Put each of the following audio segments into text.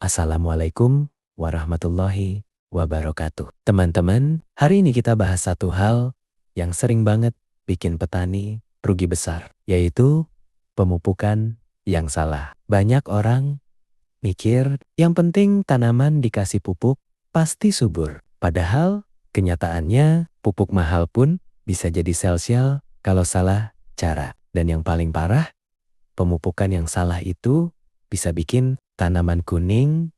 Assalamualaikum warahmatullahi wabarakatuh. Teman-teman, hari ini kita bahas satu hal yang sering banget bikin petani rugi besar, yaitu pemupukan yang salah. Banyak orang mikir yang penting tanaman dikasih pupuk pasti subur. Padahal kenyataannya pupuk mahal pun bisa jadi sel-sel kalau salah cara. Dan yang paling parah, pemupukan yang salah itu bisa bikin tanaman kuning,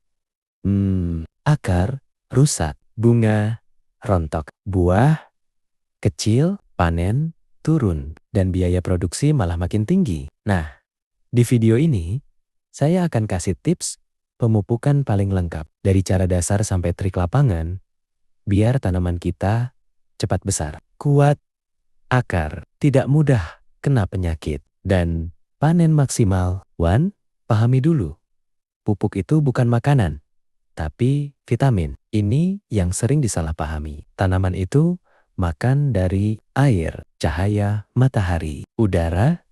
akar rusak, bunga rontok, buah kecil, panen turun, dan biaya produksi malah makin tinggi. Nah, di video ini saya akan kasih tips pemupukan paling lengkap dari cara dasar sampai trik lapangan biar tanaman kita cepat besar, kuat akar, tidak mudah kena penyakit, dan panen maksimal. Pahami dulu. Pupuk itu bukan makanan, tapi vitamin. Ini yang sering disalahpahami. Tanaman itu makan dari air, cahaya matahari, udara,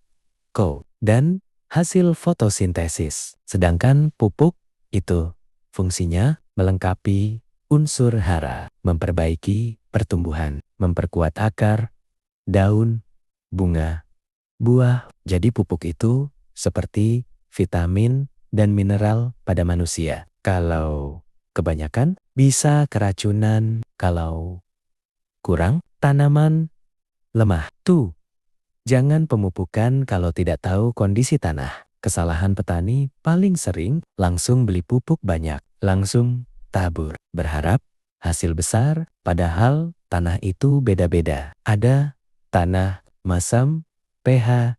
dan hasil fotosintesis. Sedangkan pupuk itu fungsinya melengkapi unsur hara, memperbaiki pertumbuhan, memperkuat akar, daun, bunga, buah. Jadi pupuk itu seperti vitamin dan mineral pada manusia. Kalau kebanyakan bisa keracunan, kalau kurang tanaman lemah. Jangan pemupukan kalau tidak tahu kondisi tanah. Kesalahan petani paling sering langsung beli pupuk banyak, langsung tabur, berharap hasil besar, padahal tanah itu beda-beda. Ada tanah masam, pH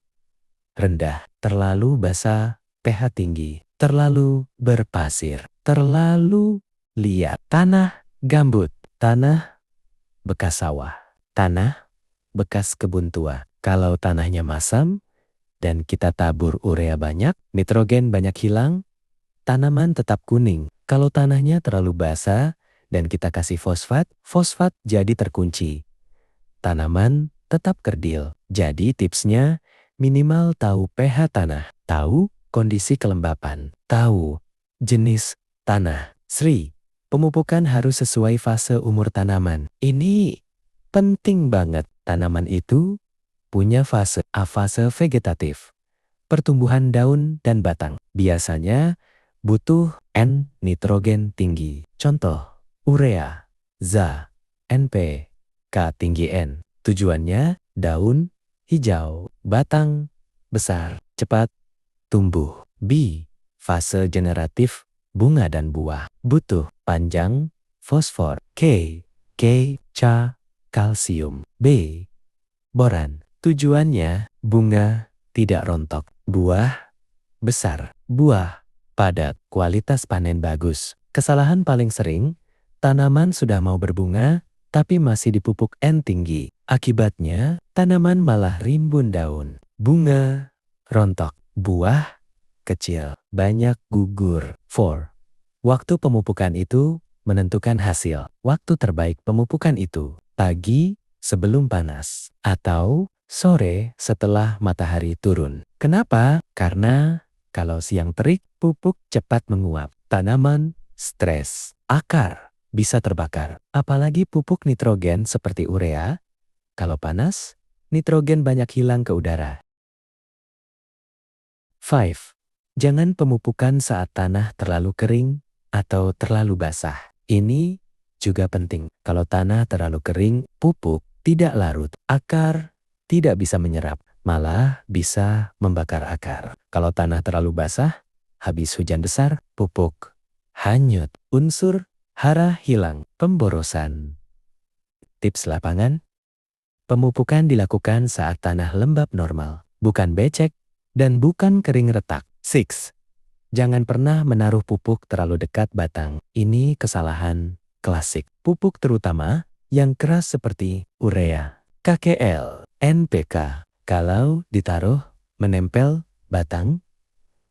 rendah, terlalu basah, pH tinggi, terlalu berpasir, terlalu liat, tanah gambut, tanah bekas sawah, tanah bekas kebun tua. Kalau tanahnya masam dan kita tabur urea banyak, nitrogen banyak hilang, tanaman tetap kuning. Kalau tanahnya terlalu basah dan kita kasih fosfat, fosfat jadi terkunci. Tanaman tetap kerdil. Jadi tipsnya minimal tahu pH tanah, tahu kondisi kelembapan, tahu jenis tanah. Pemupukan harus sesuai fase umur tanaman. Ini penting banget. Tanaman itu punya fase A, fase vegetatif, pertumbuhan daun dan batang. Biasanya butuh nitrogen tinggi. Contoh, urea, Za, NP, K tinggi N. Tujuannya daun hijau, batang besar, cepat tumbuh. B, fase generatif, bunga dan buah. Butuh panjang, fosfor, K, kalsium, B, boran. Tujuannya bunga tidak rontok, buah besar, buah padat, kualitas panen bagus. Kesalahan paling sering, tanaman sudah mau berbunga tapi masih dipupuk N tinggi. Akibatnya tanaman malah rimbun daun, bunga rontok, buah kecil, banyak gugur. 4. Waktu pemupukan itu menentukan hasil. Waktu terbaik pemupukan itu pagi sebelum panas atau sore setelah matahari turun. Kenapa? Karena kalau siang terik, pupuk cepat menguap. Tanaman stres, akar bisa terbakar. Apalagi pupuk nitrogen seperti urea. Kalau panas, nitrogen banyak hilang ke udara. 5. Jangan pemupukan saat tanah terlalu kering atau terlalu basah. Ini juga penting. Kalau tanah terlalu kering, pupuk tidak larut. Akar tidak bisa menyerap, malah bisa membakar akar. Kalau tanah terlalu basah, habis hujan besar, pupuk hanyut, unsur hara hilang, pemborosan. Tips lapangan, pemupukan dilakukan saat tanah lembab normal, bukan becek dan bukan kering retak. 6. Jangan pernah menaruh pupuk terlalu dekat batang. Ini kesalahan klasik. Pupuk terutama yang keras seperti urea, KKL, NPK. Kalau ditaruh menempel batang,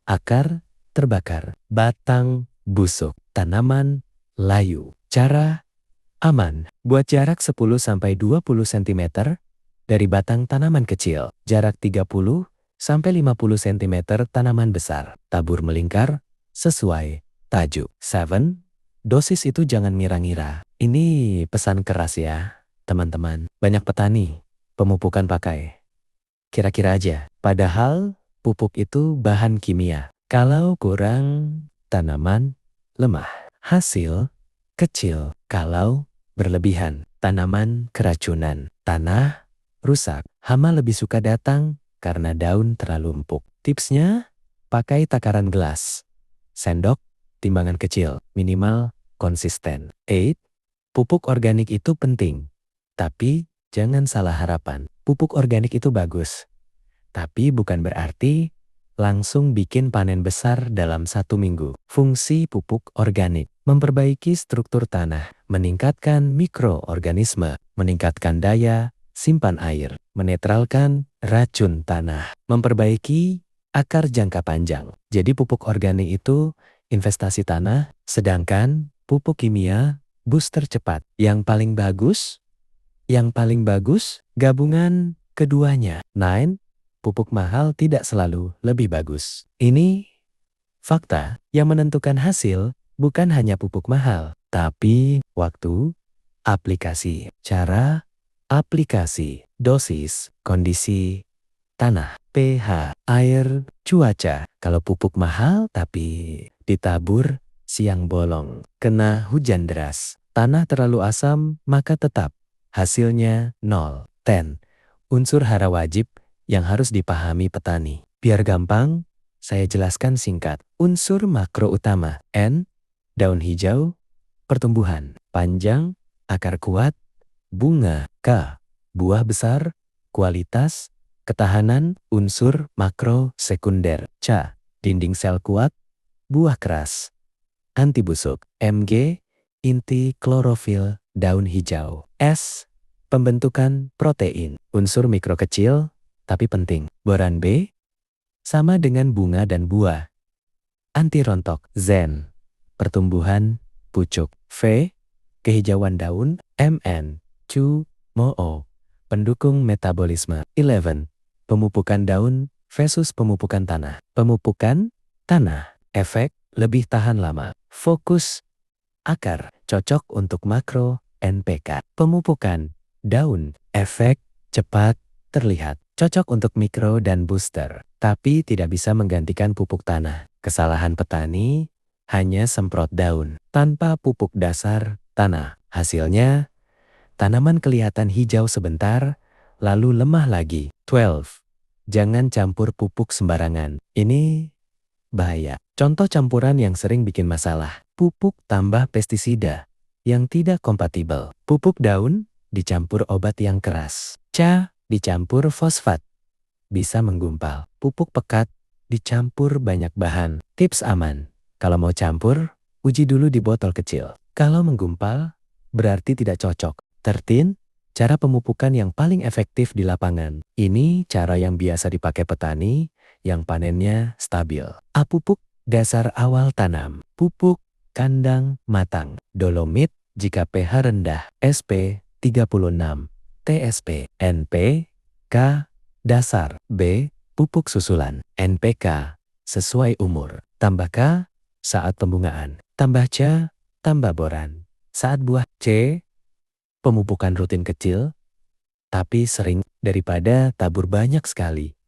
akar terbakar, batang busuk, tanaman layu. Cara aman, buat jarak 10-20 cm dari batang tanaman kecil, jarak 30-50 cm tanaman besar. Tabur melingkar sesuai Tajuk 7. Dosis itu jangan ngira-ngira. Ini pesan keras ya, teman-teman. Banyak petani pemupukan pakai kira-kira aja. Padahal pupuk itu bahan kimia. Kalau kurang, tanaman lemah. Hasil kecil. Kalau berlebihan, tanaman keracunan. Tanah rusak. Hama lebih suka datang karena daun terlalu empuk. Tipsnya, pakai takaran gelas. Sendok, timbangan kecil, minimal konsisten. 8. Pupuk organik itu penting. Tapi jangan salah harapan. Pupuk organik itu bagus. Tapi bukan berarti langsung bikin panen besar dalam 1 minggu. Fungsi pupuk organik: memperbaiki struktur tanah, meningkatkan mikroorganisme, meningkatkan daya simpan air, menetralkan racun tanah, memperbaiki akar jangka panjang. Jadi pupuk organik itu investasi tanah, sedangkan pupuk kimia booster cepat. Yang paling bagus gabungan keduanya. 9. Pupuk mahal tidak selalu lebih bagus. Ini fakta. Yang menentukan hasil bukan hanya pupuk mahal, tapi waktu aplikasi, cara aplikasi, dosis, kondisi tanah, pH, air, cuaca. Kalau pupuk mahal tapi ditabur siang bolong, kena hujan deras, tanah terlalu asam, maka tetap hasilnya 0. 10. Unsur hara wajib yang harus dipahami petani. Biar gampang, saya jelaskan singkat. Unsur makro utama: N, daun hijau, pertumbuhan panjang, akar kuat, bunga; K, buah besar, kualitas, ketahanan. Unsur makro sekunder: C, dinding sel kuat, buah keras, anti busuk. Mg, inti klorofil daun hijau. S, pembentukan protein. Unsur mikro kecil tapi penting. Boran B, sama dengan bunga dan buah, anti rontok. Z, pertumbuhan pucuk. V, kehijauan daun. Mn, Cu, Mo, pendukung metabolisme. 11. Pemupukan daun versus pemupukan tanah. Pemupukan tanah, efek lebih tahan lama. Fokus akar, cocok untuk makro NPK. Pemupukan daun, efek cepat terlihat, cocok untuk mikro dan booster, tapi tidak bisa menggantikan pupuk tanah. Kesalahan petani hanya semprot daun tanpa pupuk dasar tanah. Hasilnya, tanaman kelihatan hijau sebentar, lalu lemah lagi. 12. Jangan campur pupuk sembarangan. Ini bahaya. Contoh campuran yang sering bikin masalah: pupuk tambah pestisida yang tidak kompatibel. Pupuk daun dicampur obat yang keras. C, dicampur fosfat, bisa menggumpal. Pupuk pekat dicampur banyak bahan. Tips aman: kalau mau campur, uji dulu di botol kecil. Kalau menggumpal, berarti tidak cocok. 13. Cara pemupukan yang paling efektif di lapangan. Ini cara yang biasa dipakai petani yang panennya stabil. A, pupuk dasar awal tanam. Pupuk kandang matang. Dolomit jika pH rendah. SP 36. TSP. NP, K, dasar. B, pupuk susulan. NPK, sesuai umur. Tambah K, saat pembungaan. Tambah C, tambah boran saat buah. C, pemupukan rutin kecil, tapi sering daripada tabur banyak sekali.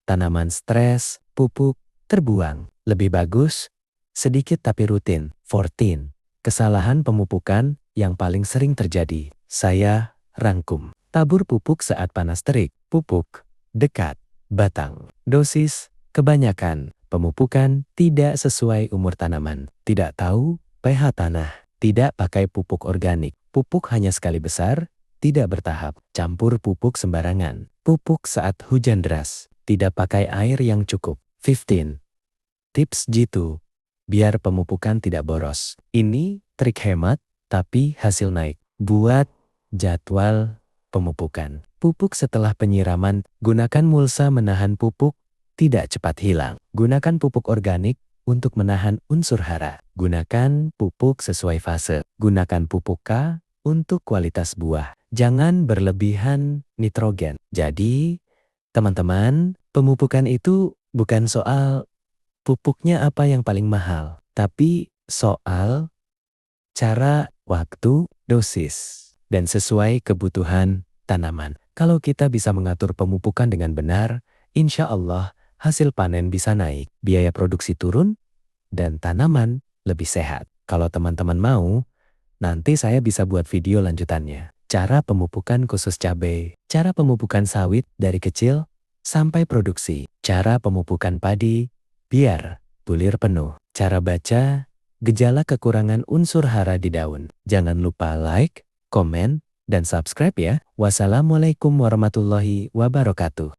Tanaman stres, pupuk terbuang. Lebih bagus sedikit tapi rutin. 14. Kesalahan pemupukan yang paling sering terjadi. Saya rangkum. Tabur pupuk saat panas terik. Pupuk dekat batang. Dosis kebanyakan. Pemupukan tidak sesuai umur tanaman. Tidak tahu pH tanah. Tidak pakai pupuk organik. Pupuk hanya sekali besar, tidak bertahap. Campur pupuk sembarangan. Pupuk saat hujan deras. Tidak pakai air yang cukup. 15. Tips G2 biar pemupukan tidak boros. Ini trik hemat tapi hasil naik. Buat jadwal pemupukan. Pupuk setelah penyiraman. Gunakan mulsa menahan pupuk tidak cepat hilang. Gunakan pupuk organik untuk menahan unsur hara. Gunakan pupuk sesuai fase. Gunakan pupuk K untuk kualitas buah. Jangan berlebihan nitrogen. Jadi, teman-teman, pemupukan itu bukan soal pupuknya apa yang paling mahal, tapi soal, cara, waktu, dosis, dan sesuai kebutuhan tanaman. Kalau kita bisa mengatur pemupukan dengan benar, insya Allah hasil panen bisa naik, biaya produksi turun, dan tanaman lebih sehat. Kalau teman-teman mau, nanti saya bisa buat video lanjutannya. Cara pemupukan khusus cabai, cara pemupukan sawit dari kecil sampai produksi, cara pemupukan padi biar bulir penuh, cara baca gejala kekurangan unsur hara di daun. Jangan lupa like, komen, dan subscribe ya. Wassalamualaikum warahmatullahi wabarakatuh.